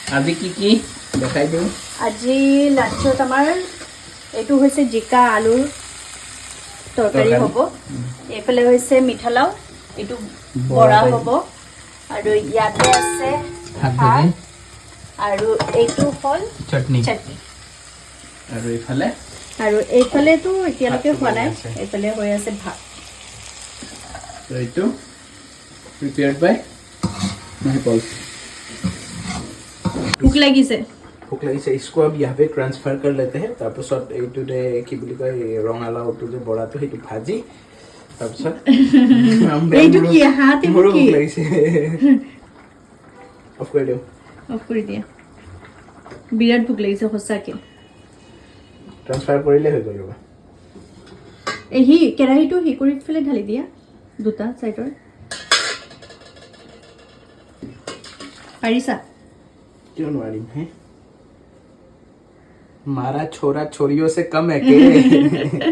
আজি কি দেখাই দিও আজি লাঞ্চত আমাৰ এইটো হৈছে জিকা আলুৰ তৰকাৰী হ'ব এইফালে হৈছে মিঠালাও এইটো বৰা হ'ব আৰু ইয়াতে আছে ভাত আৰু এইটো হ'ল চাটনি আৰু এইফালেতো এতিয়ালৈকে হোৱা নাই এইফালে হৈ আছে ভাত এইটো প্ৰিপেয়াৰ্ড বাই মহিপাল ভোক লাগিছে इसको अब यहाँ पे ट्रांसफर कर लेते हैं তাৰপিছত এইটো দে কি বুলি কয় ৰঙালাওটো যে বৰাটো সেইটো ভাজি তাৰপিছত এইটো কি হাতে মোৰো কি ভোক লাগিছে অফ কৰি দিওঁ বিৰাট ভোক লাগিছে সঁচাকে ট্ৰান্সফাৰ কৰিলে হৈ গ'ল এই কেৰাহীটো কৰি ফেলে ঢালি দিয়া দুটা সাইডৰ পাৰিছা क्यों নোৱাৰিম হে मारा छोरा छोरियों से कम है के